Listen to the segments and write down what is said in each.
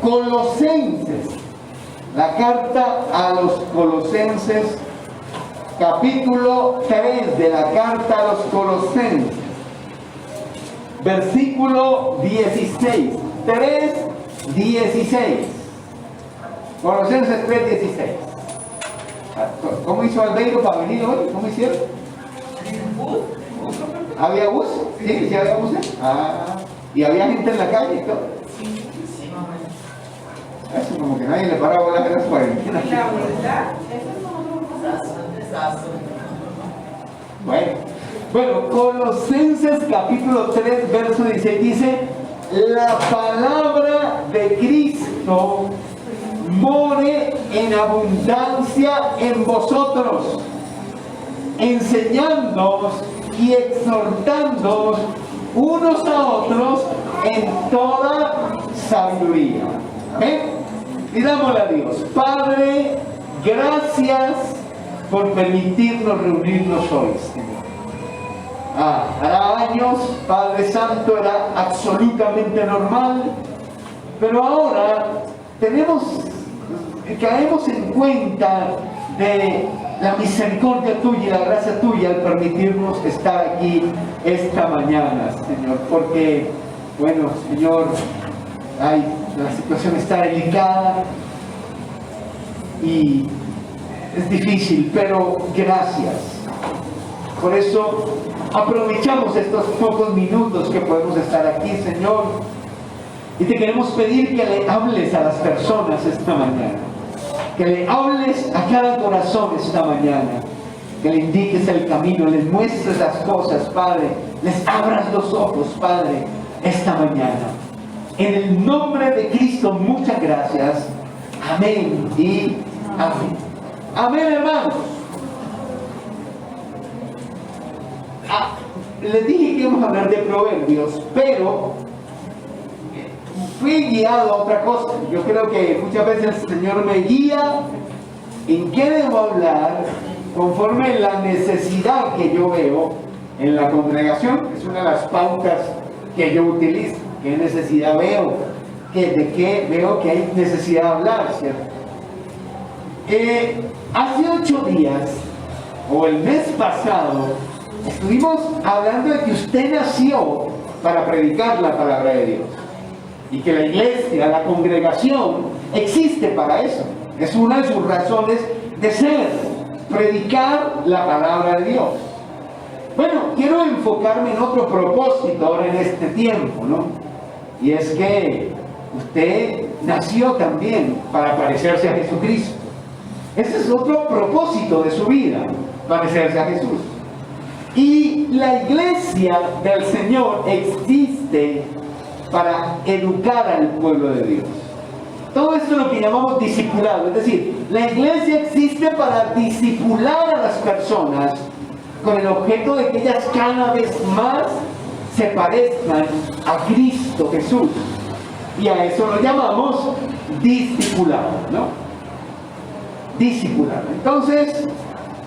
Colosenses, la carta a los Colosenses, capítulo 3 de la carta a los Colosenses, versículo 16, 3:16. Colosenses 3:16. ¿Cómo hizo Albeiro para venir hoy? ¿Cómo hicieron? ¿Había bus? ¿Sí? ¿Sí había buses? ¿Y había gente en la calle y todo? Sí, Eso como que nadie le paraba bolas de las cuarentenas. la verdad, eso no Bueno, Colosenses capítulo 3, verso 16 dice: la palabra de Cristo more en abundancia en vosotros, enseñándoos y exhortándoos unos a otros en toda sabiduría. ¿Amén? Pidámosle a Dios. Padre, gracias por permitirnos reunirnos hoy, Señor. Hará años, Padre Santo, era absolutamente normal, pero ahora caemos en cuenta de la misericordia tuya y la gracia tuya al permitirnos estar aquí esta mañana, Señor, porque, bueno, Señor, la situación está delicada y es difícil, pero gracias. Por eso aprovechamos estos pocos minutos que podemos estar aquí, Señor, y te queremos pedir que le hables a las personas esta mañana, que le hables a cada corazón esta mañana, que le indiques el camino, les muestres las cosas, Padre, les abras los ojos, Padre, esta mañana. En el nombre de Cristo, muchas gracias. Amén y amén. Amén, hermanos. Les dije que íbamos a hablar de Proverbios, pero fui guiado a otra cosa. Yo creo que muchas veces el Señor me guía en qué debo hablar conforme la necesidad que yo veo en la congregación. Es una de las pautas que yo utilizo. ¿Qué necesidad veo? ¿De qué veo que hay necesidad de hablar, cierto? Hace 8 días, o el mes pasado, estuvimos hablando de que usted nació para predicar la palabra de Dios. Y que la iglesia, la congregación, existe para eso. Es una de sus razones de ser, predicar la palabra de Dios. Bueno, quiero enfocarme en otro propósito ahora en este tiempo, ¿no? Y es que usted nació también para parecerse a Jesucristo. Ese es otro propósito de su vida, parecerse a Jesús. Y la iglesia del Señor existe para educar al pueblo de Dios. Todo esto es lo que llamamos discipulado, es decir, la iglesia existe para discipular a las personas con el objeto de que ellas cada vez más se parezcan a Cristo Jesús. Y a eso lo llamamos discipulado, ¿no? Discipulado. Entonces,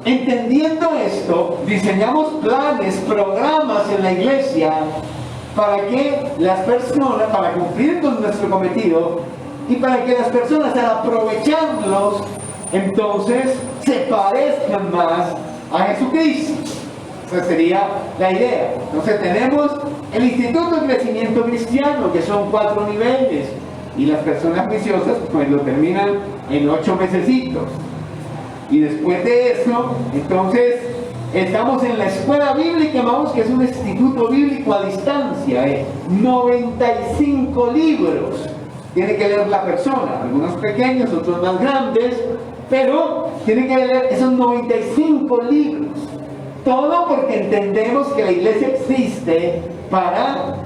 entendiendo esto, diseñamos planes, programas en la iglesia para que las personas, para cumplir con nuestro cometido y para que las personas al aprovecharlos, entonces se parezcan más a Jesucristo. Esa sería la idea. Entonces tenemos el Instituto de Crecimiento Cristiano, que son 4 niveles, y las personas juiciosas pues lo terminan en 8 mesecitos. Y después de eso, entonces estamos en la escuela bíblica, vamos, que es un instituto bíblico a distancia, 95 libros tiene que leer la persona, algunos pequeños, otros más grandes, pero tiene que leer esos 95 libros. Todo porque entendemos que la iglesia existe para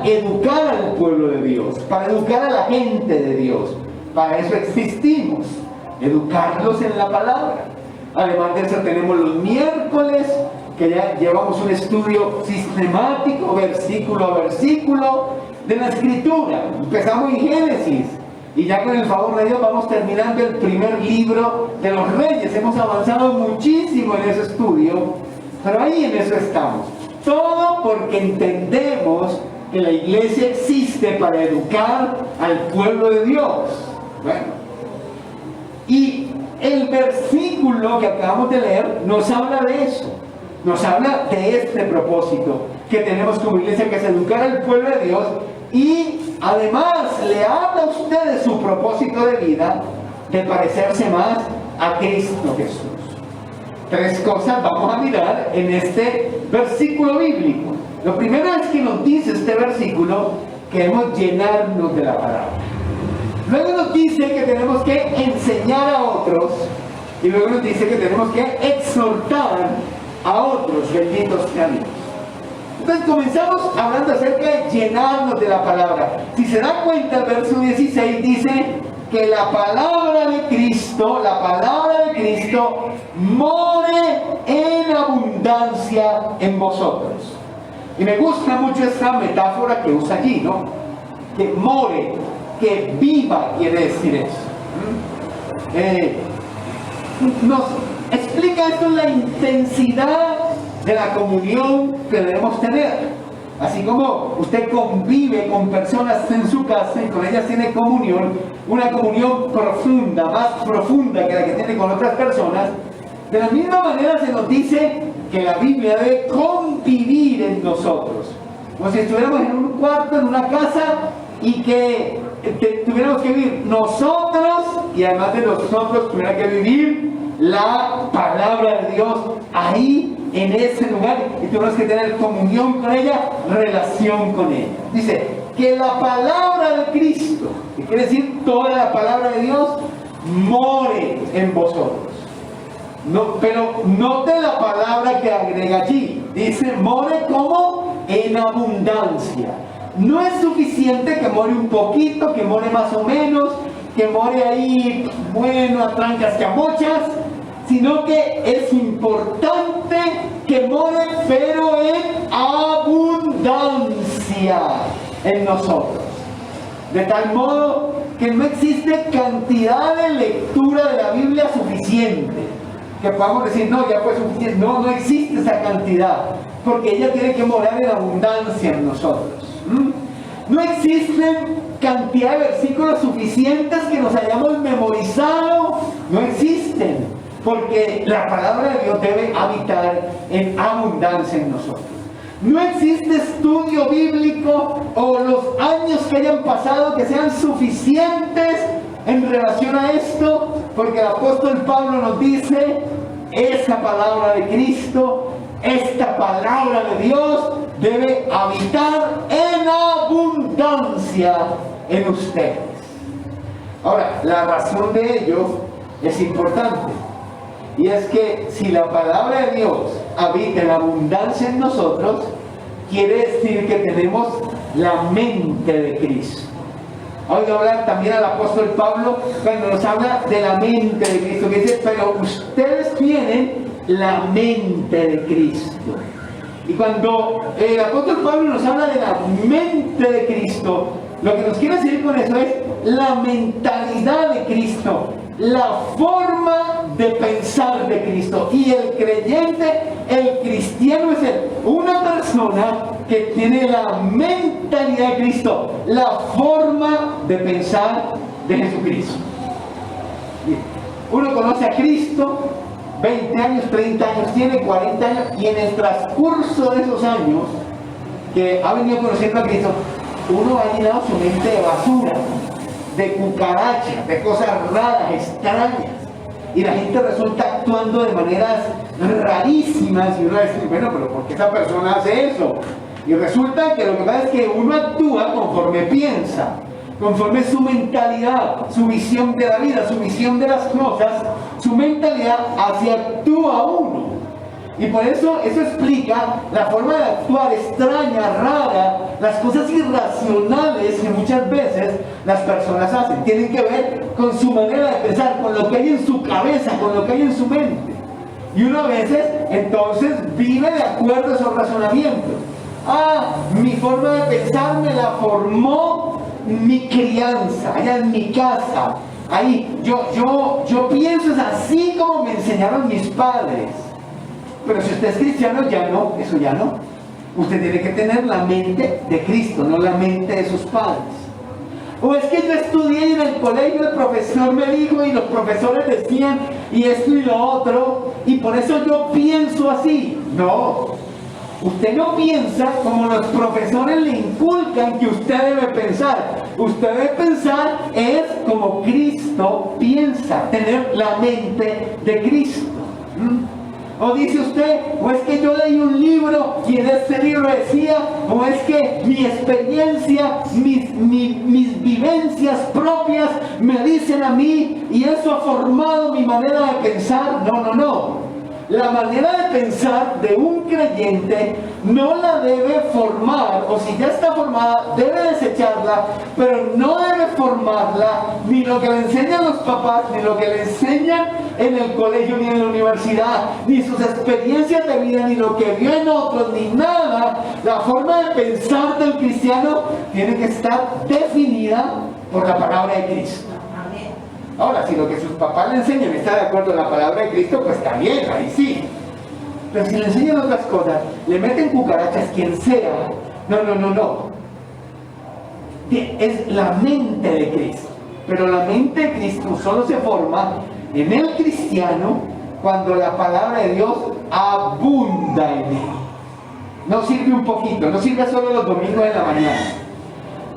educar al pueblo de Dios, para educar a la gente de Dios. Para eso existimos, educarlos en la palabra. Además de eso tenemos los miércoles, que ya llevamos un estudio sistemático, versículo a versículo, de la Escritura. Empezamos en Génesis, y ya con el favor de Dios vamos terminando el primer libro de los Reyes. Hemos avanzado muchísimo en ese estudio, pero ahí en eso estamos. Todo porque entendemos que la iglesia existe para educar al pueblo de Dios. Bueno, y el versículo que acabamos de leer nos habla de eso, nos habla de este propósito que tenemos como iglesia, que es educar al pueblo de Dios, y además le habla a ustedes su propósito de vida, de parecerse más a Cristo Jesús. Tres cosas vamos a mirar en este versículo bíblico. Lo primero es que nos dice este versículo que debemos llenarnos de la palabra. Luego nos dice que tenemos que enseñar a otros, y luego nos dice que tenemos que exhortar a otros, benditos sean Dios. Entonces comenzamos hablando acerca de llenarnos de la palabra. Si se dan cuenta, el verso 16 dice que la palabra de Cristo more en abundancia en vosotros. Y me gusta mucho esta metáfora que usa allí, ¿no? Que more, que viva, quiere decir eso. Nos explica esto en la intensidad de la comunión que debemos tener. Así como usted convive con personas en su casa y con ellas tiene comunión, una comunión profunda, más profunda que la que tiene con otras personas, de la misma manera se nos dice que la Biblia debe convivir en nosotros. Como si estuviéramos en un cuarto, en una casa, y que tuviéramos que vivir nosotros, y además de nosotros tuviera que vivir la palabra de Dios ahí, en ese lugar, y tenemos que tener comunión con ella, relación con ella. Dice que la palabra de Cristo, que quiere decir toda la palabra de Dios, more en vosotros. No, pero note la palabra que agrega allí. Dice more como en abundancia. No es suficiente que more un poquito, que more más o menos, que more ahí, bueno, a trancas que a mochas, sino que es importante que more, pero en abundancia en nosotros. De tal modo que no existe cantidad de lectura de la Biblia suficiente, que podamos decir, no, ya fue suficiente. No, no existe esa cantidad, porque ella tiene que morar en abundancia en nosotros. No existen cantidad de versículos suficientes que nos hayamos memorizado, no existen. Porque la palabra de Dios debe habitar en abundancia en nosotros. No existe estudio bíblico o los años que hayan pasado que sean suficientes en relación a esto, porque el apóstol Pablo nos dice, esa palabra de Cristo, esta palabra de Dios debe habitar en abundancia en ustedes. Ahora, la razón de ello es importante. Y es que si la palabra de Dios habita en abundancia en nosotros, quiere decir que tenemos la mente de Cristo. Oiga hablar también al apóstol Pablo cuando nos habla de la mente de Cristo, que dice, pero ustedes tienen la mente de Cristo. Y cuando el apóstol Pablo nos habla de la mente de Cristo, lo que nos quiere decir con eso es la mentalidad de Cristo, la forma de pensar de Cristo. Y el creyente, el cristiano, es una persona que tiene la mentalidad de Cristo, la forma de pensar de Jesucristo. Uno conoce a Cristo, 20 años, 30 años, tiene 40 años, y en el transcurso de esos años que ha venido conociendo a Cristo, uno ha llenado su mente de basura, de cucarachas, de cosas raras, extrañas, y la gente resulta actuando de maneras rarísimas, y uno va a decir, bueno, pero ¿por qué esa persona hace eso? Y resulta que lo que pasa es que uno actúa conforme piensa, conforme su mentalidad, su visión de la vida, su visión de las cosas, su mentalidad, así actúa uno. Y por eso explica la forma de actuar extraña, rara, las cosas irracionales que muchas veces las personas hacen. Tienen que ver con su manera de pensar, con lo que hay en su cabeza, con lo que hay en su mente. Y uno a veces entonces vive de acuerdo a esos razonamientos. Mi forma de pensar me la formó mi crianza, allá en mi casa. Ahí, yo pienso es así como me enseñaron mis padres. Pero si usted es cristiano, ya no, eso ya no. Usted tiene que tener la mente de Cristo, no la mente de sus padres. O es que yo estudié y en el colegio el profesor me dijo y los profesores decían y esto y lo otro, y por eso yo pienso así. No, usted no piensa como los profesores le inculcan que usted debe pensar. Usted debe pensar es como Cristo piensa, tener la mente de Cristo. O dice usted, o es que yo leí un libro y en este libro decía, o es que mi experiencia, mis vivencias propias me dicen a mí y eso ha formado mi manera de pensar. No, no, no. La manera de pensar de un creyente no la debe formar, o si ya está formada, debe desecharla, pero no debe formarla ni lo que le enseñan los papás, ni lo que le enseñan en el colegio, ni en la universidad, ni sus experiencias de vida, ni lo que vio en otros, ni nada. La forma de pensar del cristiano tiene que estar definida por la palabra de Cristo. Ahora, si lo que sus papás le enseñan está de acuerdo a la palabra de Cristo, pues está bien, ahí sí. Pero si le enseñan otras cosas, le meten cucarachas, quien sea, no. Es la mente de Cristo. Pero la mente de Cristo solo se forma en el cristiano cuando la palabra de Dios abunda en él. No sirve un poquito, no sirve solo los domingos de la mañana.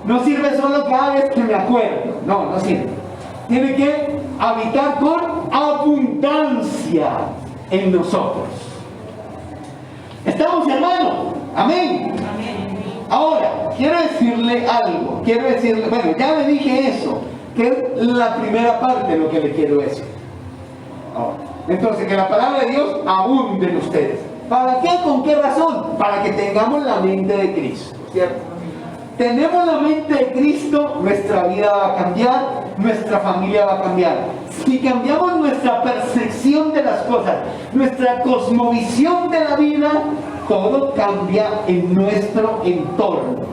No sirve solo cada vez que me acuerdo. No sirve. Tiene que habitar con abundancia en nosotros. ¿Estamos, hermanos? Amén. Ahora, quiero decirle algo. Bueno, ya le dije eso, que es la primera parte de lo que le quiero decir. Ahora, entonces, que la palabra de Dios abunde en ustedes. ¿Para qué? ¿Con qué razón? Para que tengamos la mente de Cristo, ¿cierto? Tenemos la mente de Cristo, nuestra vida va a cambiar, nuestra familia va a cambiar. Si cambiamos nuestra percepción de las cosas, nuestra cosmovisión de la vida, todo cambia en nuestro entorno.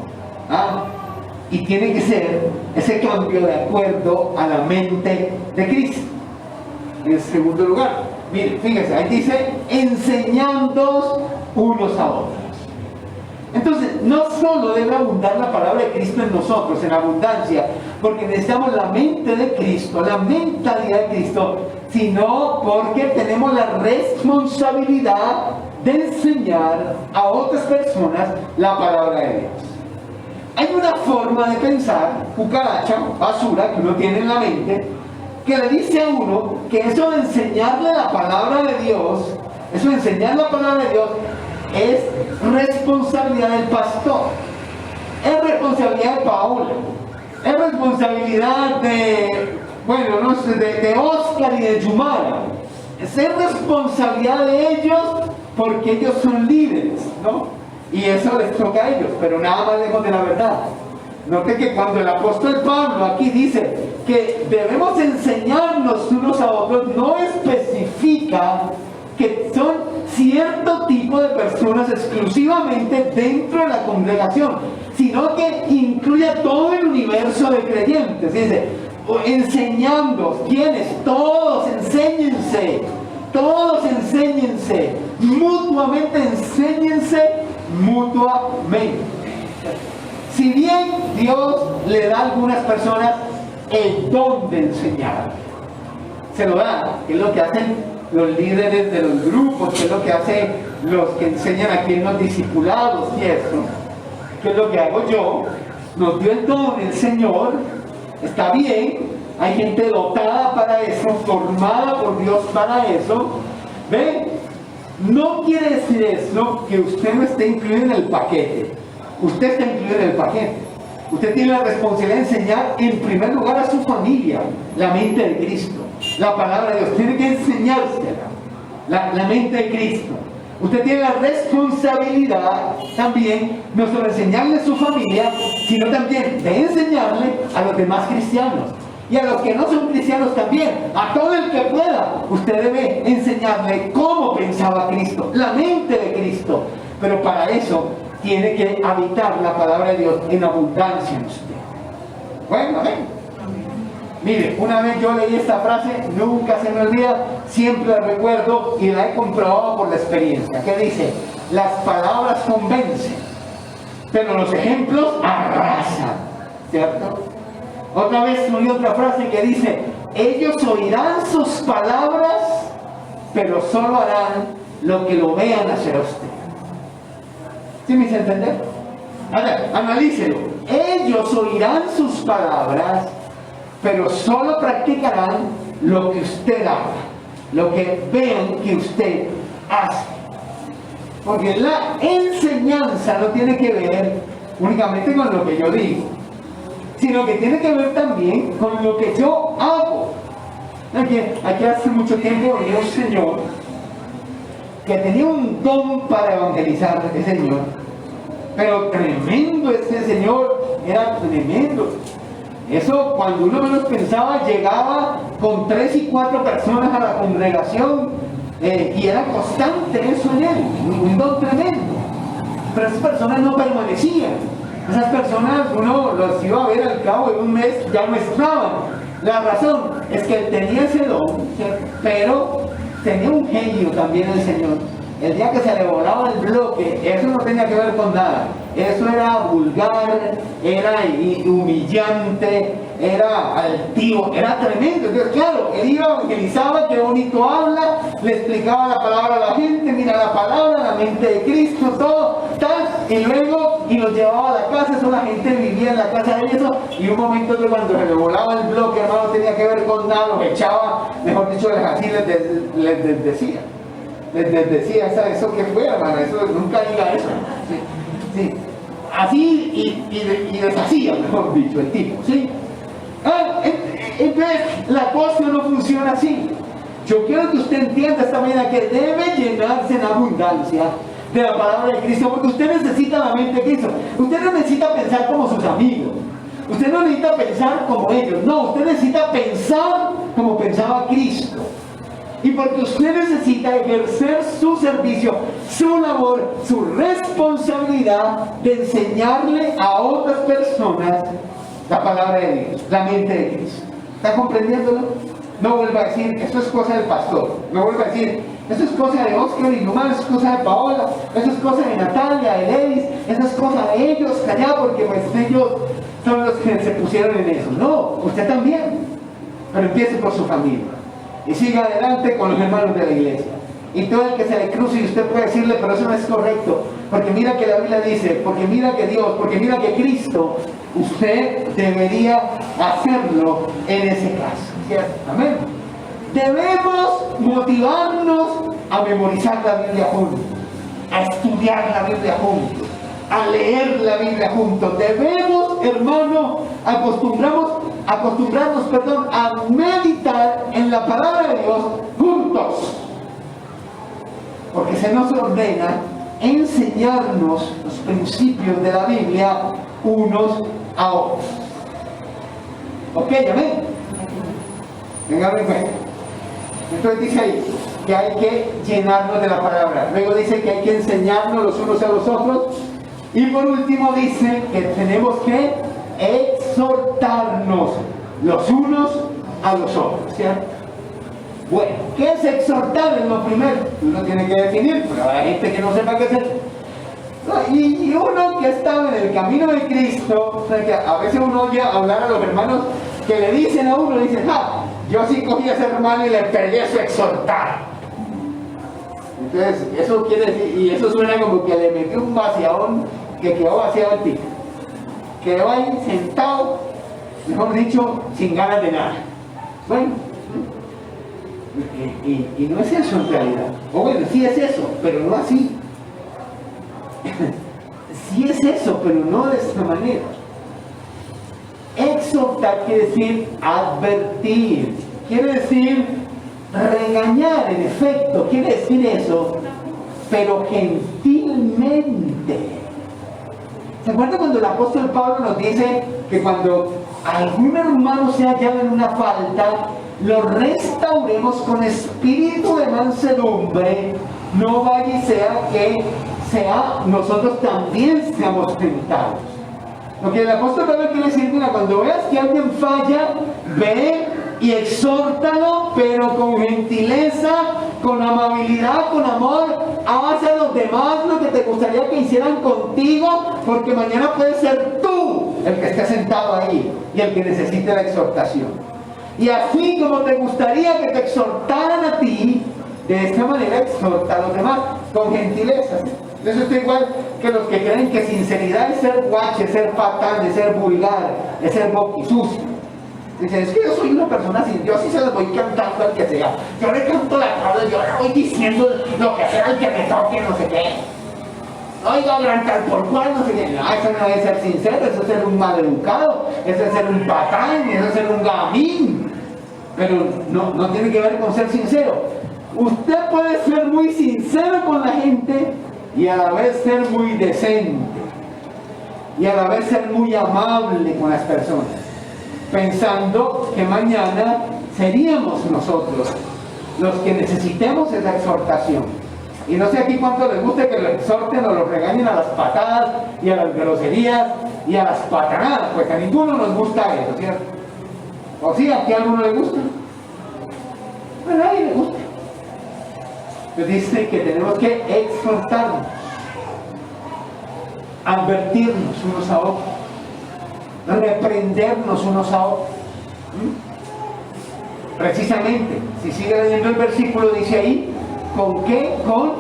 Y tiene que ser ese cambio de acuerdo a la mente de Cristo. En segundo lugar, miren, fíjense, ahí dice, enseñándoos unos a otros. Entonces, no solo debe abundar la palabra de Cristo en nosotros, en abundancia, porque necesitamos la mente de Cristo, la mentalidad de Cristo, sino porque tenemos la responsabilidad de enseñar a otras personas la palabra de Dios. Hay una forma de pensar, cucaracha, basura, que uno tiene en la mente, que le dice a uno que eso de enseñarle la palabra de Dios, es responsabilidad del pastor, es responsabilidad de Paula, es responsabilidad de Oscar y de Yumara, es responsabilidad de ellos porque ellos son líderes, ¿no? Y eso les toca a ellos, pero nada más lejos de la verdad. Note que cuando el apóstol Pablo aquí dice que debemos enseñarnos unos a otros, no especifica que son cierto tipo de personas exclusivamente dentro de la congregación, sino que incluye a todo el universo de creyentes. Dice, enseñando, ¿quiénes? Todos enséñense, mutuamente enséñense mutuamente. Si bien Dios le da a algunas personas el don de enseñar, se lo da, que es lo que hacen los líderes de los grupos, que es lo que hacen los que enseñan aquí en los discipulados y eso, que es lo que hago yo. Nos dio el don el Señor, está bien, hay gente dotada para eso, formada por Dios para eso. ¿Ven? No quiere decir eso que usted no esté incluido en el paquete. Usted está incluido en el paquete. Usted tiene la responsabilidad de enseñar en primer lugar a su familia la mente de Cristo, la palabra de Dios. Tiene que enseñársela, la mente de Cristo. Usted tiene la responsabilidad también, no solo de enseñarle a su familia, sino también de enseñarle a los demás cristianos. Y a los que no son cristianos también, a todo el que pueda, usted debe enseñarle cómo pensaba Cristo, la mente de Cristo. Pero para eso tiene que habitar la palabra de Dios en abundancia en usted. Bueno, amén. Mire, una vez yo leí esta frase, nunca se me olvida, siempre la recuerdo y la he comprobado por la experiencia. ¿Qué dice? las palabras convencen, pero los ejemplos arrasan, ¿cierto? Otra vez oí otra frase que dice, ellos oirán sus palabras, pero solo harán lo que lo vean hacer a usted. ¿Sí me hice entender? Ahora, analícelo. Ellos oirán sus palabras, pero solo practicarán lo que usted haga, lo que vean que usted hace. Porque la enseñanza no tiene que ver únicamente con lo que yo digo, sino que tiene que ver también con lo que yo hago. Aquí hace mucho tiempo había un señor que tenía un don para evangelizar, ese señor, pero tremendo, ese señor era tremendo. Eso, cuando uno menos pensaba, llegaba con 3 y 4 personas a la congregación, y era constante eso en él, un don tremendo. Pero esas personas no permanecían. Esas personas uno los iba a ver al cabo de un mes, ya no estaban. La razón es que él tenía ese don, ¿cierto? Pero tenía un genio también el Señor. El día que se le volaba el bloque, eso no tenía que ver con nada. Eso era vulgar, era humillante, era altivo, era tremendo. Entonces, claro, él iba, evangelizaba, qué bonito habla, le explicaba la palabra a la gente, mira la palabra, la mente de Cristo, todo, tal, y luego, y los llevaba a la casa, eso la gente vivía en la casa de eso, y un momento que cuando se le volaba el bloque, hermano, no tenía que ver con nada, los echaba, mejor dicho, así les decía. Les decía, eso que fue, hermano, eso nunca diga eso. Sí. Así y deshacía, mejor dicho, el tipo, ¿sí? Entonces, la cosa no funciona así. Yo quiero que usted entienda esta mañana que debe llenarse en abundancia de la palabra de Cristo, porque usted necesita la mente de Cristo. Usted no necesita pensar como sus amigos. Usted no necesita pensar como ellos. No, usted necesita pensar como pensaba Cristo. Y porque usted necesita ejercer su servicio, su labor, su responsabilidad de enseñarle a otras personas la palabra de Dios, la mente de Cristo. ¿Está comprendiéndolo? No vuelva a decir, esto es cosa del pastor. No vuelva a decir, esto es cosa de Oscar y Lumán, esto es cosa de Paola, esto es cosa de Natalia, de Levis, esto es cosa de ellos, callá, porque pues ellos son los que se pusieron en eso. No, usted también. Pero empiece por su familia. Y siga adelante con los hermanos de la iglesia. Y todo el que se le cruce, y usted puede decirle, pero eso no es correcto, porque mira que la Biblia dice, porque mira que Dios, porque mira que Cristo, usted debería hacerlo en ese caso, ¿cierto? Amén. Debemos motivarnos a memorizar la Biblia juntos, a estudiar la Biblia juntos, a leer la Biblia juntos. Debemos, hermano, acostumbrarnos, a meditar en la palabra de Dios juntos. Porque se nos ordena enseñarnos los principios de la Biblia unos a otros. ¿Ok? ¿Amén? Venga, ven. Entonces dice ahí que hay que llenarnos de la palabra. Luego dice que hay que enseñarnos los unos a los otros. Y por último dice que tenemos que exhortarnos los unos a los otros, ¿cierto? Bueno, ¿qué es exhortar? Es lo primero. Uno tiene que definir, pero hay gente que no sepa qué es eso. Y uno que estaba en el camino de Cristo, o sea que a veces uno oye hablar a los hermanos que le dicen a uno, dicen, yo sí cogí a ese hermano y le pegué su exhortar. Entonces, eso quiere decir, y eso suena como que le metió un vaciadón que quedó vaciado el tipo. Quedó ahí sentado, mejor dicho, sin ganas de nada. Bueno, y no es eso en realidad. O bueno, sí es eso, pero no así. Sí es eso, pero no de esta manera. Exhortar quiere decir advertir, quiere decir regañar, en efecto, quiere decir eso, pero gentilmente. ¿Se acuerdan cuando el apóstol Pablo nos dice que cuando algún hermano se hallado en una falta, lo restauremos con espíritu de mansedumbre, no vaya y sea que nosotros también seamos tentados? Lo que el apóstol Pablo quiere decir, mira, cuando veas que alguien falla, ve y exhórtalo, pero con gentileza, con amabilidad, con amor, haz a los demás lo que gustaría que hicieran contigo, porque mañana puede ser tú el que esté sentado ahí y el que necesite la exhortación. Y así como te gustaría que te exhortaran a ti, de esta manera exhorta a los demás, con gentileza. Eso es igual que los que creen que sinceridad es ser guache, es ser patán, es ser vulgar, es ser boquisucio. Dicen, es que yo soy una persona así, yo sí se las voy cantando al que sea. Yo le canto la cara, yo le voy diciendo lo que sea al que me toque, no sé qué. Oiga, gran tal por cual, no sé qué. No, eso no es ser sincero, eso es ser un maleducado, eso es ser un patán, eso es ser un gamín. Pero no tiene que ver con ser sincero. Usted puede ser muy sincero con la gente y a la vez ser muy decente. Y a la vez ser muy amable con las personas, pensando que mañana seríamos nosotros los que necesitemos esa exhortación. Y no sé aquí cuánto les guste que lo exhorten o lo regañen a las patadas y a las groserías y a las patanadas, pues a ninguno nos gusta eso, ¿cierto? ¿O sí? ¿Aquí a alguno le gusta? A nadie le gusta. Entonces dice que tenemos que exhortarnos, advertirnos unos a otros, reprendernos unos a otros. Precisamente, si sigue leyendo el versículo, dice ahí, ¿con qué? Con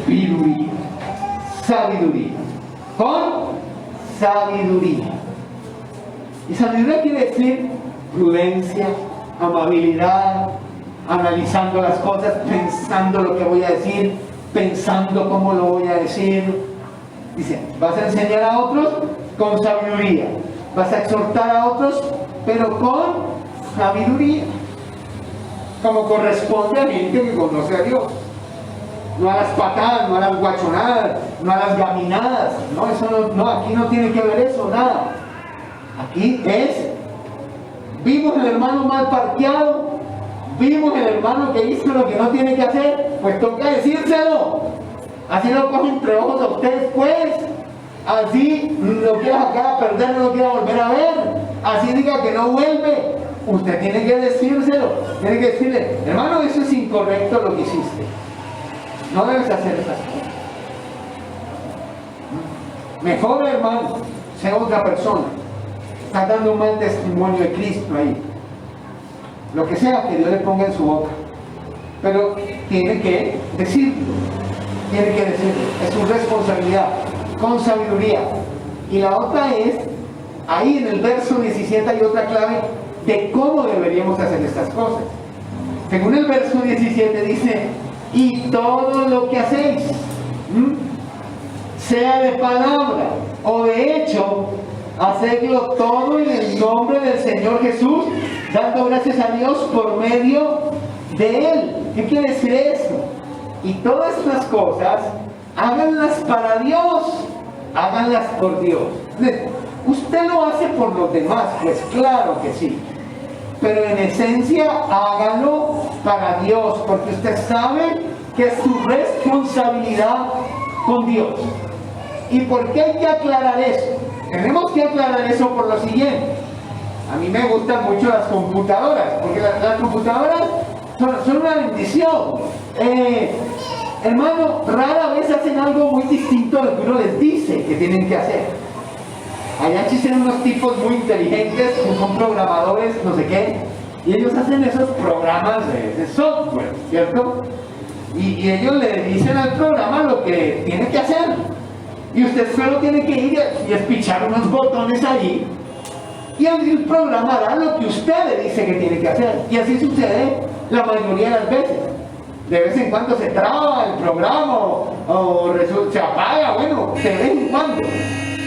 sabiduría. Sabiduría. Con sabiduría. Y sabiduría quiere decir prudencia, amabilidad, analizando las cosas, pensando lo que voy a decir, pensando cómo lo voy a decir. Dice, vas a enseñar a otros con sabiduría, vas a exhortar a otros, pero con sabiduría, como corresponde a gente que conoce a Dios. No a las patadas, no a las guachonadas, no a las gaminadas. No, eso no, aquí no tiene que ver eso, nada. Aquí es, vimos el hermano mal parqueado, vimos el hermano que hizo lo que no tiene que hacer, pues toca decírselo. Así lo cogen entre ojos a ustedes, pues. Así lo quiera sacar a perder, no lo quiera volver a ver. Así diga que no vuelve. Usted tiene que decírselo. Tiene que decirle, hermano, eso es incorrecto lo que hiciste. No debes hacer esas cosas. Mejor, hermano, sea otra persona. Está dando un mal testimonio de Cristo ahí. Lo que sea que Dios le ponga en su boca. Pero tiene que decirlo. Tiene que decirlo. Es su responsabilidad. Con sabiduría. Y la otra es, ahí en el verso 17 hay otra clave de cómo deberíamos hacer estas cosas. Según el verso 17 dice, y todo lo que hacéis, sea de palabra o de hecho, hacedlo todo en el nombre del Señor Jesús, dando gracias a Dios por medio de Él. ¿Qué quiere decir eso? Y todas estas cosas, háganlas para Dios, háganlas por Dios. Usted lo hace por los demás, pues claro que sí. Pero en esencia, hágalo para Dios, porque usted sabe que es su responsabilidad con Dios. ¿Y por qué hay que aclarar eso? Tenemos que aclarar eso por lo siguiente. A mí me gustan mucho las computadoras, porque las computadoras son una bendición. Hermano, rara vez hacen algo muy distinto a lo que uno les dice que tienen que hacer. Allá existen unos tipos muy inteligentes, que son programadores, no sé qué, y ellos hacen esos programas de software, ¿cierto? Y ellos le dicen al programa lo que tiene que hacer. Y usted solo tiene que ir y espichar unos botones ahí, y el programa hará lo que usted le dice que tiene que hacer. Y así sucede la mayoría de las veces. De vez en cuando se traba el programa o se apaga, bueno, de vez en cuando.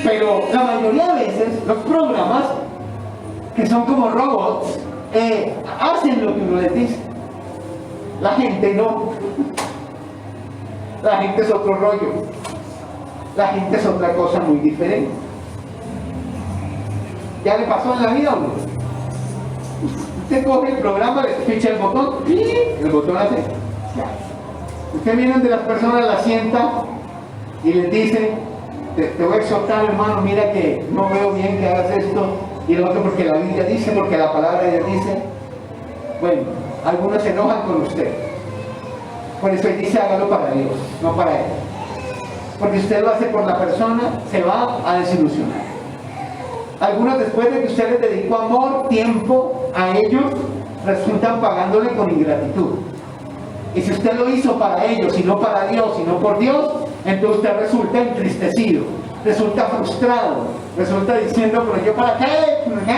Pero la mayoría de veces los programas, que son como robots, hacen lo que uno les dice. La gente no. La gente es otro rollo. La gente es otra cosa muy diferente. ¿Ya le pasó en la vida o no? Usted coge el programa, le picha el botón, el botón hace. Ya. Usted viene de las personas, la sienta y les dice, te voy a exhortar, hermano, mira que no veo bien que hagas esto y lo otro porque la Biblia dice, porque la palabra de Dios dice. Bueno, algunos se enojan con usted. Por eso él dice hágalo para Dios, no para él. Porque usted lo hace por la persona, se va a desilusionar. Algunos, después de que usted les dedicó amor, tiempo a ellos, resultan pagándole con ingratitud. Y si usted lo hizo para ellos y no para Dios y no por Dios, entonces usted resulta entristecido, resulta frustrado, resulta diciendo, pero yo para qué,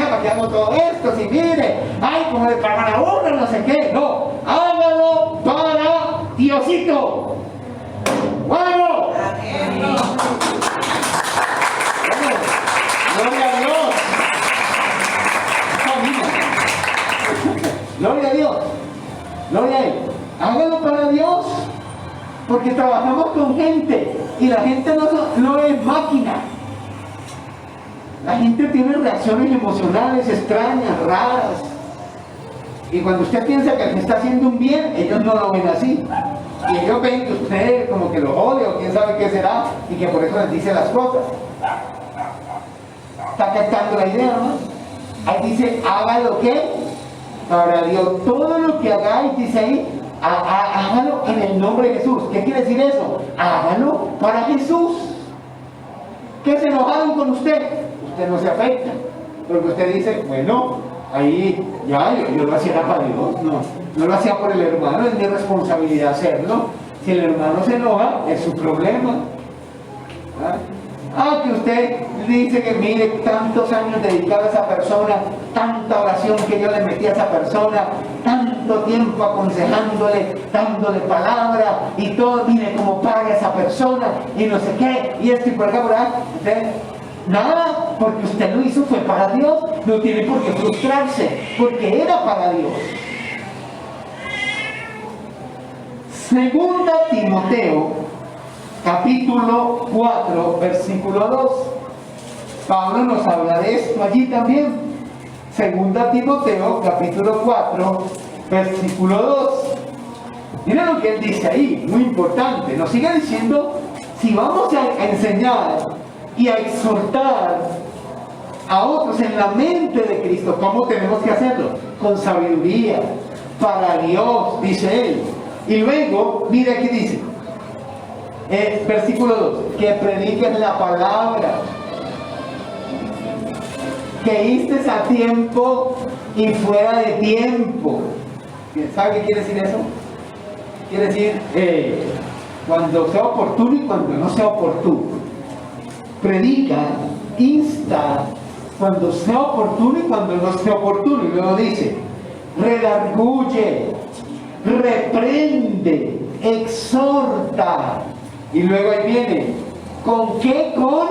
¿para qué hago todo esto? Si mire, ay, como le pagan a uno, no sé qué. No, hágalo para Diosito. ¡Vamos! ¡Gloria a Dios! ¡Gloria a Dios! ¡Gloria a Él! Hágalo para Dios, porque trabajamos con gente y la gente no es máquina. La gente tiene reacciones emocionales extrañas, raras. Y cuando usted piensa que le está haciendo un bien, ellos no lo ven así. Y ellos ven que usted como que lo odia o quién sabe qué será y que por eso les dice las cosas. ¿Está captando la idea, no? Ahí dice, hágalo ¿qué? Para Dios. Todo lo que hagáis, dice ahí, hágalo en el nombre de Jesús. ¿Qué quiere decir eso? Hágalo para Jesús. ¿Qué se enojaron con usted? Usted no se afecta. Porque usted dice, bueno, ahí ya yo lo hacía para Dios, no lo hacía por el hermano, es mi responsabilidad hacerlo. Si el hermano se enoja, es su problema. Que usted dice que mire tantos años dedicado a esa persona, tanta oración que yo le metí a esa persona, tanto tiempo aconsejándole, dándole palabra y todo, mire cómo paga esa persona y no sé qué, y esto y por acá, por allá. Usted, nada, porque usted lo hizo fue para Dios, no tiene por qué frustrarse, porque era para Dios. Segunda Timoteo capítulo 4, versículo 2. Pablo nos habla de esto allí también. Segunda Timoteo, capítulo 4, versículo 2. Miren lo que él dice ahí, muy importante. Nos sigue diciendo, si vamos a enseñar y a exhortar a otros en la mente de Cristo, ¿cómo tenemos que hacerlo? Con sabiduría, para Dios, dice él. Y luego, mire aquí dice, versículo 2, que prediques la palabra, que istes a tiempo y fuera de tiempo. ¿Sabe qué quiere decir eso? Quiere decir cuando sea oportuno y cuando no sea oportuno. Predica, insta, cuando sea oportuno y cuando no sea oportuno. Y luego dice, redarguye, reprende, exhorta. Y luego ahí viene, ¿con qué? Con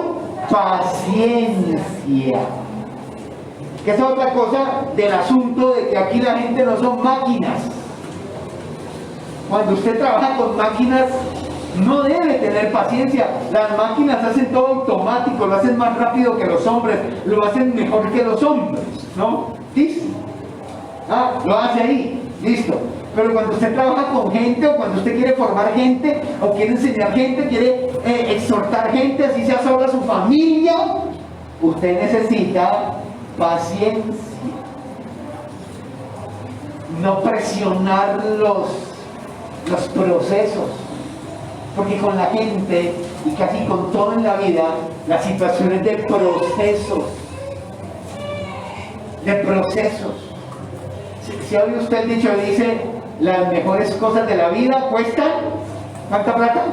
paciencia. Que es otra cosa del asunto de que aquí la gente no son máquinas. Cuando usted trabaja con máquinas, no debe tener paciencia. Las máquinas hacen todo automático, lo hacen más rápido que los hombres, lo hacen mejor que los hombres, ¿no? ¿Listo? Lo hace ahí, listo. Pero cuando usted trabaja con gente, o cuando usted quiere formar gente, o quiere enseñar gente, quiere exhortar gente, así sea solo a su familia, usted necesita paciencia. No presionar los procesos. Porque con la gente, y casi con todo en la vida, la situación es de procesos. De procesos. Si ha oído usted el dicho, dice, las mejores cosas de la vida cuestan, ¿cuánta plata?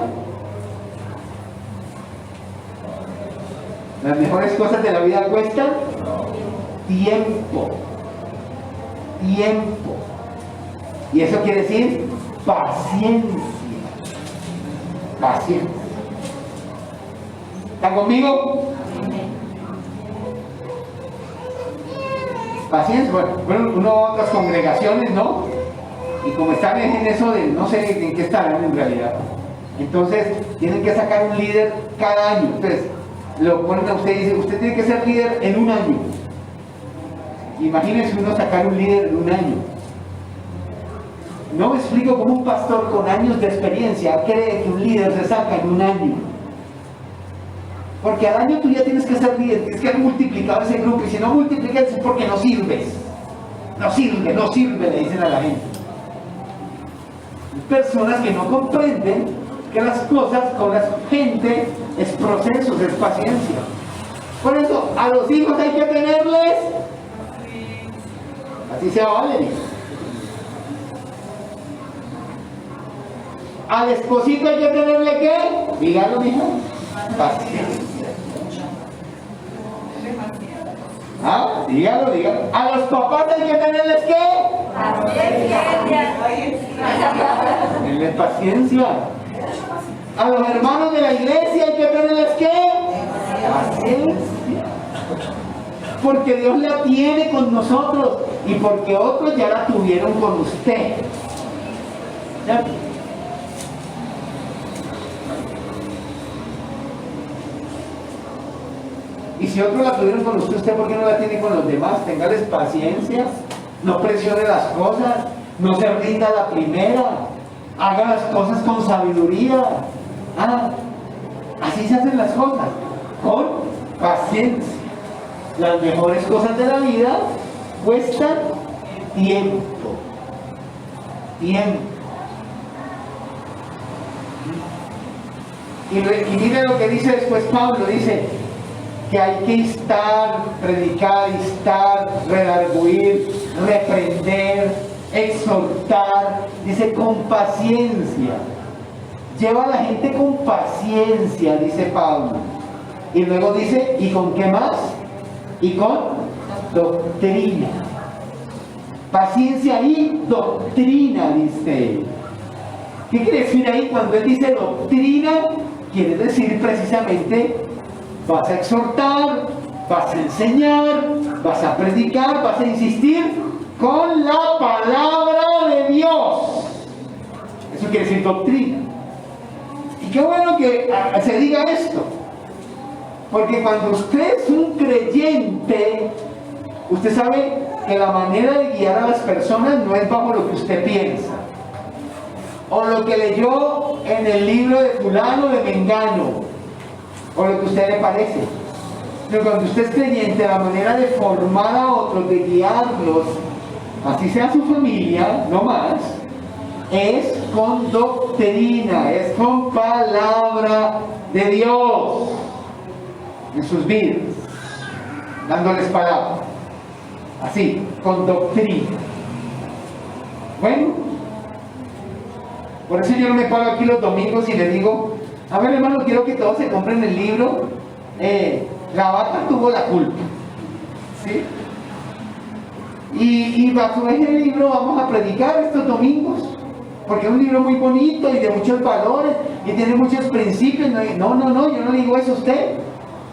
Las mejores cosas de la vida cuestan tiempo. Tiempo. Y eso quiere decir paciencia. Paciencia. ¿Están conmigo? Paciencia. Bueno, uno va a otras congregaciones, ¿no? Y como están en eso de, no sé en qué estarán en realidad. Entonces, tienen que sacar un líder cada año. Entonces, lo ponen a usted y dicen, usted tiene que ser líder en un año. Imagínense uno sacar un líder en un año. No me explico cómo un pastor con años de experiencia cree que un líder se saca en un año. Porque al año tú ya tienes que ser líder, tienes que multiplicar ese grupo. Y si no multiplicas es porque no sirves. No sirve, le dicen a la gente. Personas que no comprenden que las cosas con la gente es procesos, es paciencia. Por eso a los hijos hay que tenerles, así sea Valerie. Al esposito hay que tenerle ¿qué? Dígalo, mija. Paciencia. ¿Ah? Dígalo. A los papás hay que tenerles ¿qué? Tenerles paciencia. A los hermanos de la iglesia hay que tenerles ¿qué? Paciencia. Porque Dios la tiene con nosotros y porque otros ya la tuvieron con usted. ¿Ya? Y si otros la tuvieron con usted, ¿por qué no la tiene con los demás? Téngales paciencia, no presione las cosas, no se rinda a la primera, haga las cosas con sabiduría. Así se hacen las cosas, con paciencia. Las mejores cosas de la vida cuestan tiempo. Y mire lo que dice después Pablo, dice que hay que instar, predicar, redarguir, reprender, exhortar, dice con paciencia. Lleva a la gente con paciencia, dice Pablo. Y luego dice, ¿y con qué más? Y con doctrina. Paciencia y doctrina, dice él. ¿Qué quiere decir ahí cuando él dice doctrina? Quiere decir precisamente, vas a exhortar, vas a enseñar, vas a predicar, vas a insistir con la palabra de Dios. Eso quiere decir doctrina. Y qué bueno que se diga esto, porque cuando usted es un creyente, usted sabe que la manera de guiar a las personas no es bajo lo que usted piensa, o lo que leyó en el libro de fulano, de mengano, o lo que a usted le parece. Pero cuando usted es creyente, la manera de formar a otros, de guiarlos, así sea su familia, no más, es con doctrina, es con palabra de Dios en sus vidas, dándoles palabra, así, con doctrina. Bueno, por eso yo no me paro aquí los domingos y le digo, a ver hermano, quiero que todos se compren el libro, la vaca tuvo la culpa, ¿sí? Y bajo ese libro vamos a predicar estos domingos, porque es un libro muy bonito y de muchos valores y tiene muchos principios. No, yo no digo eso a usted.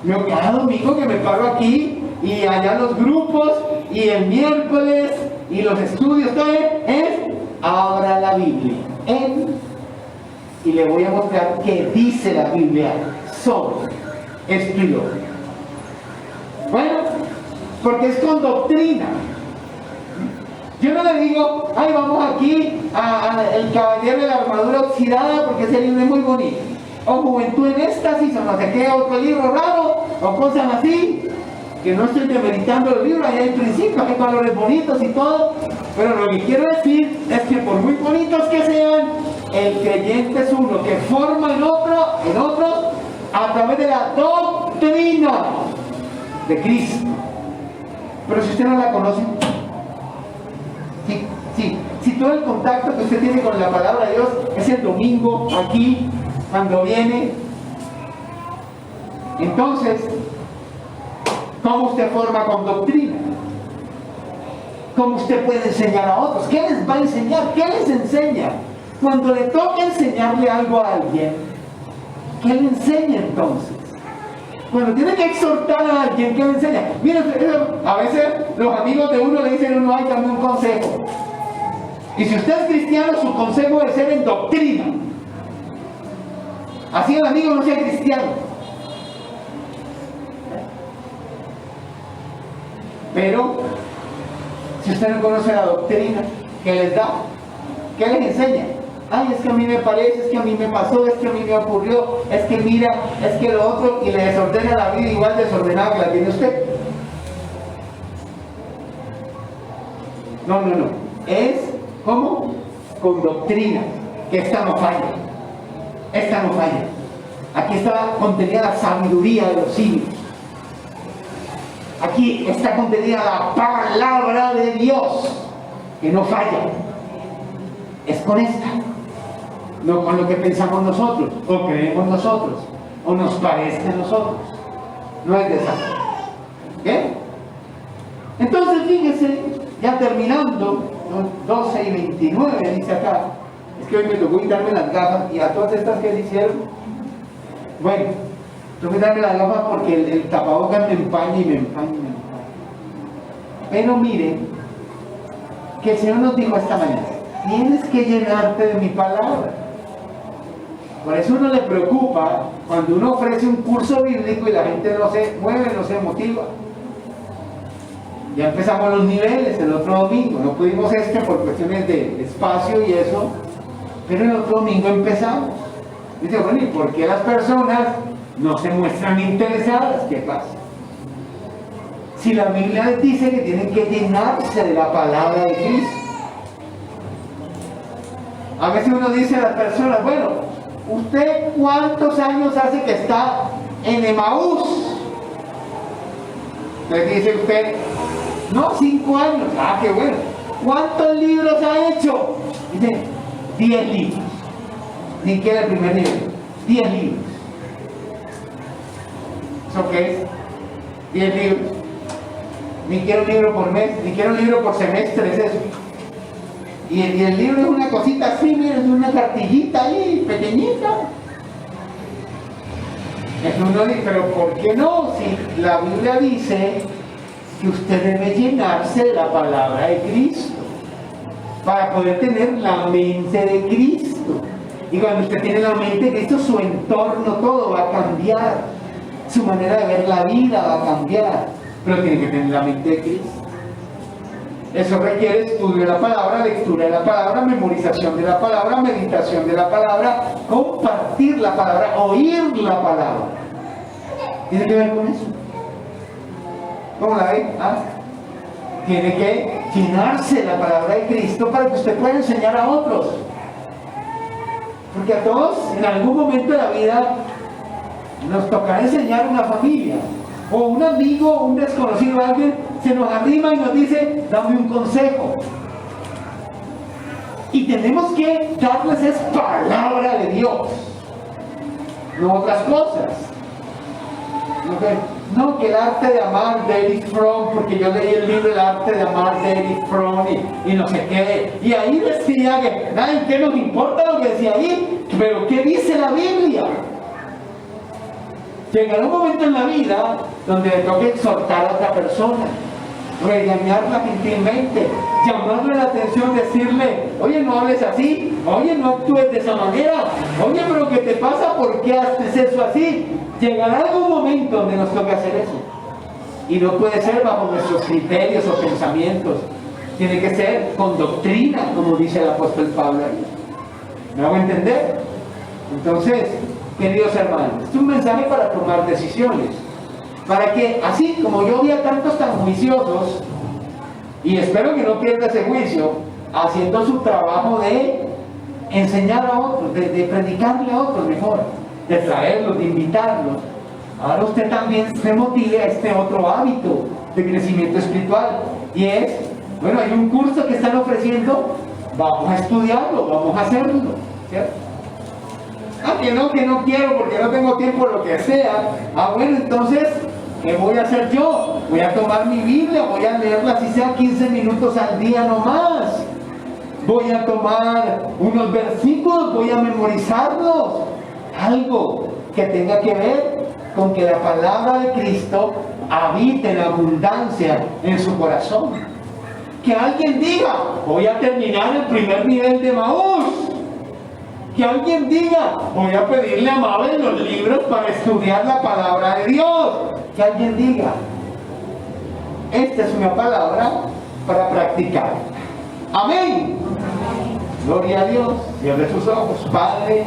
Yo cada domingo que me paro aquí y allá los grupos y el miércoles y los estudios, todo es abra la Biblia y le voy a mostrar qué dice la Biblia sobre esto y lo otro. Bueno, porque es con doctrina. Yo no le digo, ay, vamos aquí a El Caballero de la Armadura Oxidada porque ese libro es muy bonito, o Juventud en Éxtasis, o no sé qué, otro libro raro, o cosas así, que no estoy demeritando los libros, ahí hay principios, hay valores bonitos y todo, pero lo que quiero decir es que por muy bonitos que sean, el creyente es uno que forma en otros a través de la doctrina de Cristo. Pero si usted no la conoce, si todo el contacto que usted tiene con la palabra de Dios es el domingo, aquí, cuando viene, entonces, ¿cómo usted forma con doctrina? ¿Cómo usted puede enseñar a otros? ¿Qué les va a enseñar? ¿Qué les enseña? Cuando le toca enseñarle algo a alguien, ¿qué le enseña entonces? Cuando tiene que exhortar a alguien, ¿qué le enseña? Mira, a veces los amigos de uno le dicen a uno, ay, dame un consejo. Y si usted es cristiano, su consejo debe ser en doctrina. Así el amigo no sea cristiano. Pero, si usted no conoce la doctrina, ¿qué les da? ¿Qué les enseña? Ay, es que a mí me parece, es que a mí me pasó, es que a mí me ocurrió, es que mira, es que lo otro, y le desordena la vida igual desordenada que la tiene usted. No. Es como con doctrina. que esta no falla. Esta no falla. Aquí está contenida la sabiduría de los siglos. Aquí está contenida la palabra de Dios, que no falla. Es con esta, no con lo que pensamos nosotros, o creemos nosotros, o nos parece a nosotros. No es de esa. ¿Qué? Entonces, fíjese, ya terminando, 12 y 29 dice acá. Es que hoy me tocó quitarme las gafas, y a todas estas que hicieron, bueno, tengo que quitarme las gafas porque el tapabocas me empaña y me empaña y me empaña. Pero miren, que el Señor nos dijo esta mañana: tienes que llenarte de mi palabra. Por eso uno le preocupa cuando uno ofrece un curso bíblico y la gente no se mueve, no se motiva. Ya empezamos los niveles el otro domingo. No pudimos por cuestiones de espacio y eso, pero el otro domingo empezamos. Dice, bueno, ¿y por qué las personas no se muestran interesadas? ¿Qué pasa? Si la Biblia les dice que tienen que llenarse de la palabra de Cristo. A veces uno dice a las personas, bueno, ¿usted cuántos años hace que está en Emaús? Entonces dice usted, no, 5 años. Ah, qué bueno. ¿Cuántos libros ha hecho? Dice, 10 libros. Ni siquiera el primer nivel. 10 libros. ¿Eso qué es? 10 libros. Ni quiero un libro por mes, ni quiero un libro por semestre, es eso. Y el libro es una cosita así, miren, es una cartillita ahí, pequeñita. Uno dice, pero ¿por qué no? Si la Biblia dice que usted debe llenarse de la palabra de Cristo para poder tener la mente de Cristo. Y cuando usted tiene la mente de Cristo, su entorno todo va a cambiar, su manera de ver la vida va a cambiar, pero tiene que tener la mente de Cristo. Eso requiere estudio de la palabra, lectura de la palabra, memorización de la palabra, meditación de la palabra, compartir la palabra, oír la palabra. ¿Tiene que ver con eso? ¿Cómo la ve? ¿Ah? Tiene que llenarse de la palabra de Cristo para que usted pueda enseñar a otros. Porque a todos, en algún momento de la vida, nos tocará enseñar a una familia, o un amigo, un desconocido, alguien se nos arrima y nos dice, dame un consejo. Y tenemos que darles esa palabra de Dios, no otras cosas. No, que el arte de amar de Erich Fromm, porque yo leí el libro El arte de amar de Erich Fromm y no sé qué, y ahí decía que, nada, ¿qué nos importa lo que decía ahí? Pero ¿qué dice la Biblia? Llegará un momento en la vida donde le toque exhortar a otra persona, regañarla gentilmente, llamarle la atención, decirle, oye, no hables así, oye, no actúes de esa manera, oye, pero ¿qué te pasa? ¿Por qué haces eso así? Llegará algún momento donde nos toque hacer eso. Y no puede ser bajo nuestros criterios o pensamientos. Tiene que ser con doctrina, como dice el apóstol Pablo ahí. ¿Me hago entender? Entonces, queridos hermanos, es un mensaje para tomar decisiones. Para que, así como yo vi a tantos tan juiciosos, y espero que no pierda ese juicio, haciendo su trabajo de enseñar a otros, de predicarle a otros mejor, de traerlos, de invitarlos. Ahora usted también se motive a este otro hábito de crecimiento espiritual, y es, bueno, hay un curso que están ofreciendo, vamos a estudiarlo, vamos a hacerlo, ¿cierto? Ah, que no quiero porque no tengo tiempo, lo que sea. Ah, bueno, entonces, ¿qué voy a hacer yo? Voy a tomar mi Biblia, voy a leerla así sea 15 minutos al día nomás. Voy a tomar unos versículos, voy a memorizarlos. Algo que tenga que ver con que la palabra de Cristo habite en abundancia en su corazón. Que alguien diga, voy a terminar el primer nivel de Emaús. Que alguien diga, voy a pedirle a Mabel los libros para estudiar la palabra de Dios. Que alguien diga, esta es una palabra para practicar. Amén. Gloria a Dios. Cierre sus ojos, Padre.